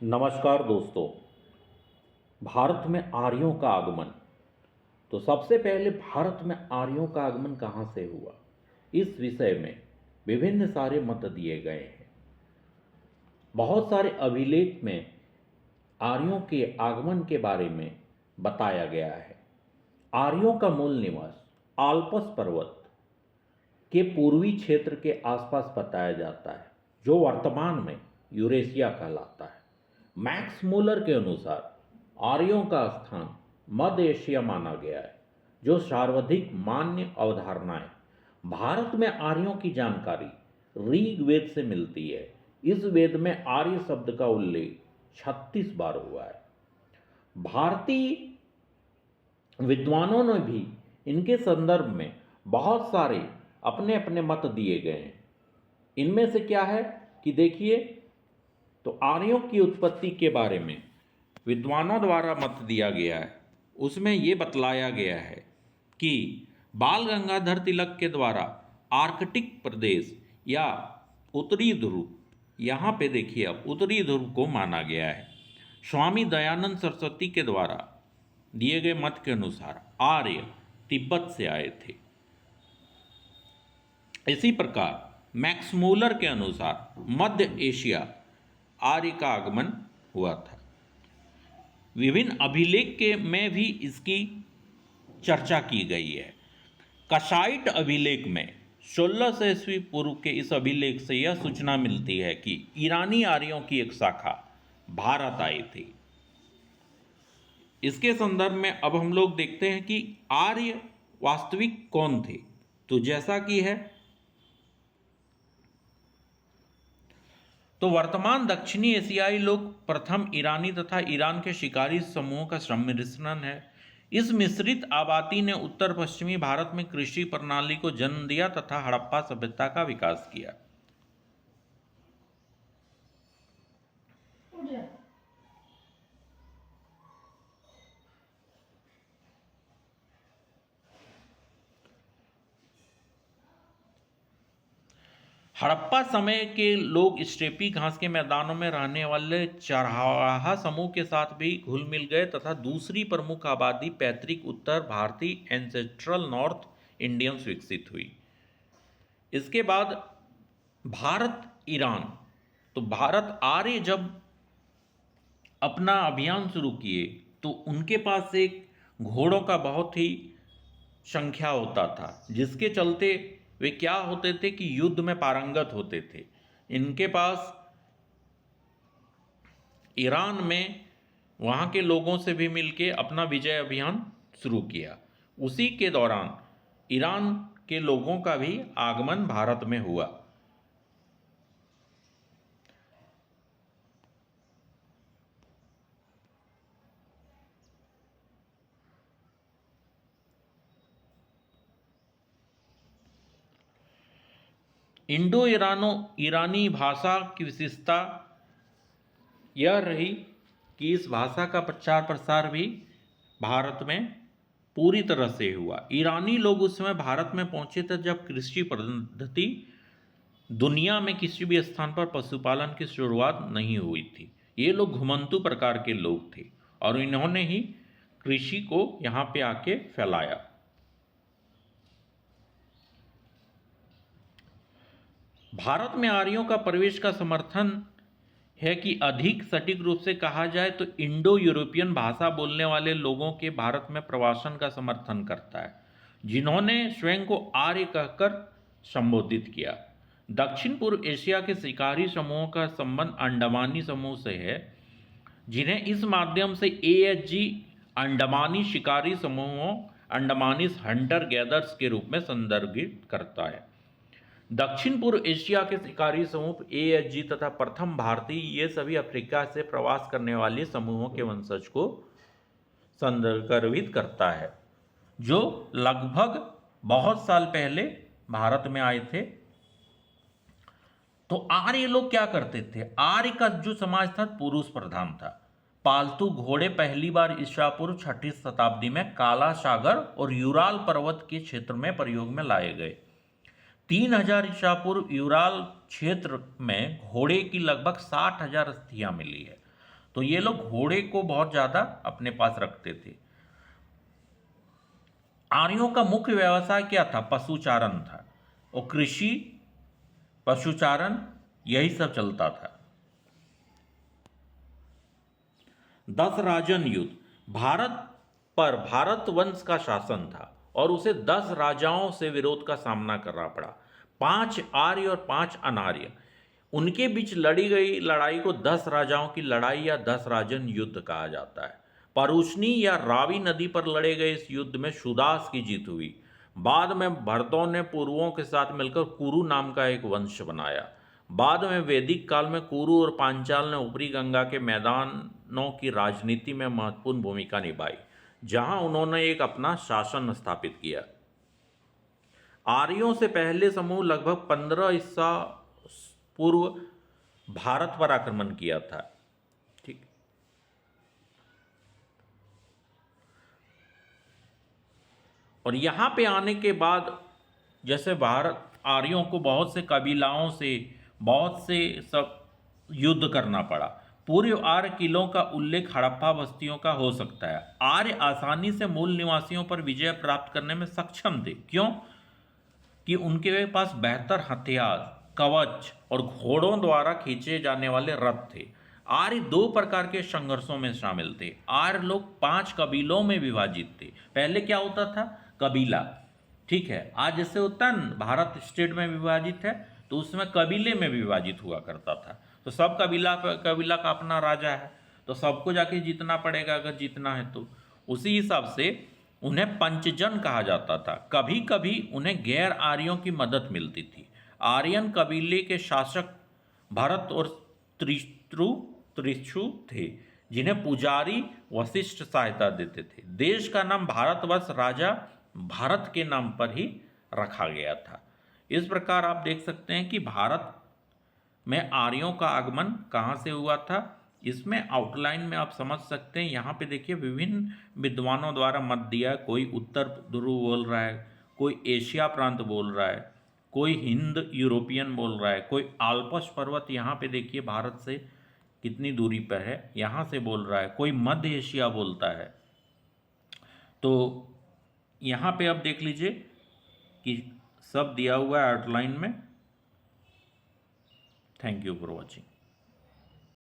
नमस्कार दोस्तों। भारत में आर्यों का आगमन। तो सबसे पहले भारत में आर्यों का आगमन कहाँ से हुआ, इस विषय में विभिन्न सारे मत दिए गए हैं। बहुत सारे अभिलेख में आर्यों के आगमन के बारे में बताया गया है। आर्यों का मूल निवास आल्पस पर्वत के पूर्वी क्षेत्र के आसपास बताया जाता है, जो वर्तमान में यूरेशिया कहलाता है। मैक्स मूलर के अनुसार आर्यों का स्थान मध्य एशिया माना गया है, जो सर्वाधिक मान्य अवधारणा है। भारत में आर्यों की जानकारी ऋग्वेद से मिलती है। इस वेद में आर्य शब्द का उल्लेख 36 बार हुआ है। भारतीय विद्वानों ने भी इनके संदर्भ में बहुत सारे अपने अपने मत दिए गए हैं। इनमें से क्या है कि देखिए, तो आर्यों की उत्पत्ति के बारे में विद्वानों द्वारा मत दिया गया है। उसमें ये बतलाया गया है कि बाल गंगाधर तिलक के द्वारा आर्कटिक प्रदेश या उत्तरी ध्रुव, यहाँ पे देखिए अब उत्तरी ध्रुव को माना गया है। स्वामी दयानंद सरस्वती के द्वारा दिए गए मत के अनुसार आर्य तिब्बत से आए थे। इसी प्रकार मैक्स मूलर के अनुसार मध्य एशिया आर्य का आगमन हुआ था। विभिन्न अभिलेख के में भी इसकी चर्चा की गई है। कसाइट अभिलेख में 1600 ईस्वी पूर्व के इस अभिलेख से यह सूचना मिलती है कि ईरानी आर्यों की एक शाखा भारत आई थी। इसके संदर्भ में अब हम लोग देखते हैं कि आर्य वास्तविक कौन थे। तो जैसा कि है, तो वर्तमान दक्षिणी एशियाई लोग प्रथम ईरानी तथा ईरान के शिकारी समूहों का सम्मिश्रण है। इस मिश्रित आबादी ने उत्तर पश्चिमी भारत में कृषि प्रणाली को जन्म दिया तथा हड़प्पा सभ्यता का विकास किया। हड़प्पा समय के लोग स्टेपी घास के मैदानों में रहने वाले चरवाहा समूह के साथ भी घुल मिल गए तथा दूसरी प्रमुख आबादी पैतृक उत्तर भारतीय एंसेस्ट्रल नॉर्थ इंडियंस विकसित हुई। इसके बाद भारत ईरान। तो भारत आर्य जब अपना अभियान शुरू किए तो उनके पास एक घोड़ों का बहुत ही संख्या होता था, जिसके चलते वे क्या होते थे कि युद्ध में पारंगत होते थे। इनके पास ईरान में वहाँ के लोगों से भी मिलके अपना विजय अभियान शुरू किया। उसी के दौरान ईरान के लोगों का भी आगमन भारत में हुआ। इंडो ईरानी भाषा की विशेषता यह रही कि इस भाषा का प्रचार प्रसार भी भारत में पूरी तरह से हुआ। ईरानी लोग उस समय भारत में पहुंचे थे जब कृषि पद्धति दुनिया में किसी भी स्थान पर पशुपालन की शुरुआत नहीं हुई थी। ये लोग घुमंतू प्रकार के लोग थे और इन्होंने ही कृषि को यहाँ पे आके फैलाया। भारत में आर्यों का प्रवेश का समर्थन है कि अधिक सटीक रूप से कहा जाए तो इंडो यूरोपियन भाषा बोलने वाले लोगों के भारत में प्रवासन का समर्थन करता है, जिन्होंने स्वयं को आर्य कहकर संबोधित किया। दक्षिण पूर्व एशिया के शिकारी समूहों का संबंध अंडमानी समूह से है, जिन्हें इस माध्यम से ASG अंडमानी शिकारी समूहों अंडमानीज हंटर गैदर्स के रूप में संदर्भित करता है। दक्षिण पूर्व एशिया के शिकारी समूह ASG तथा प्रथम भारतीय, ये सभी अफ्रीका से प्रवास करने वाले समूहों के वंशज को संदर्भित करता है, जो लगभग बहुत साल पहले भारत में आए थे। तो आर्य लोग क्या करते थे? आर्य का जो समाज था पुरुष प्रधान था। पालतू घोड़े पहली बार ईसा पूर्व 6ठी शताब्दी में काला सागर और यूराल पर्वत के क्षेत्र में प्रयोग में लाए गए। 3000 ईसा पूर्व यूराल क्षेत्र में घोड़े की लगभग 60,000 अस्थियां मिली है। तो ये लोग घोड़े को बहुत ज़्यादा अपने पास रखते थे। आर्यों का मुख्य व्यवसाय क्या था? पशुचारण था, और कृषि, पशुचारण, यही सब चलता था। 10 राजन युद्ध। भारत पर भारत वंश का शासन था और उसे 10 राजाओं से विरोध का सामना करना पड़ा। 5 आर्य और 5 अनार्य, उनके बीच लड़ी गई लड़ाई को 10 राजाओं की लड़ाई या 10 राजन युद्ध कहा जाता है। परुष्णी या रावी नदी पर लड़े गए इस युद्ध में सुदास की जीत हुई। बाद में भरतों ने पूर्वों के साथ मिलकर कुरु नाम का एक वंश बनाया। बाद में वैदिक काल में कुरु और पांचाल ने ऊपरी गंगा के मैदानों की राजनीति में महत्वपूर्ण भूमिका निभाई, जहां उन्होंने एक अपना शासन स्थापित किया। आर्यों से पहले समूह लगभग 15 ईसा पूर्व भारत पर आक्रमण किया था। ठीक, और यहां पे आने के बाद जैसे भारत आर्यों को बहुत से कबीलाओं से, बहुत से सब युद्ध करना पड़ा। पूर्व आर्य किलों का उल्लेख हड़प्पा बस्तियों का हो सकता है। आर्य आसानी से मूल निवासियों पर विजय प्राप्त करने में सक्षम थे। क्यों? कि उनके पास बेहतर हथियार, कवच और घोड़ों द्वारा खींचे जाने वाले रथ थे। आर्य 2 प्रकार के संघर्षों में शामिल थे। आर्य लोग 5 कबीलों में विभाजित थे। पहले क्या होता था? कबीला, ठीक है। आज जैसे होता है ना, भारत स्टेट में विभाजित है, तो उसमें कबीले में विभाजित हुआ करता था। तो सब कबीला कबीला का अपना राजा है, तो सबको जाके जीतना पड़ेगा अगर जीतना है तो। उसी हिसाब से उन्हें पंचजन कहा जाता था। कभी कभी उन्हें गैर आर्यों की मदद मिलती थी। आर्यन कबीले के शासक भरत और त्रिशु थे, जिन्हें पुजारी वशिष्ठ सहायता देते थे। देश का नाम भारतवर्ष राजा भारत के नाम पर ही रखा गया था। इस प्रकार आप देख सकते हैं कि भारत में आर्यों का आगमन कहाँ से हुआ था। इसमें आउटलाइन में आप समझ सकते हैं। यहाँ पे देखिए विभिन्न विद्वानों द्वारा मत दिया है। कोई उत्तर ध्रुव बोल रहा है, कोई एशिया प्रांत बोल रहा है, कोई हिंद यूरोपियन बोल रहा है, कोई आल्पस पर्वत यहाँ पे देखिए भारत से कितनी दूरी पर है, यहाँ से बोल रहा है, कोई मध्य एशिया बोलता है। तो यहाँ पे आप देख लीजिए कि सब दिया हुआ है आउटलाइन में। Thank you for watching.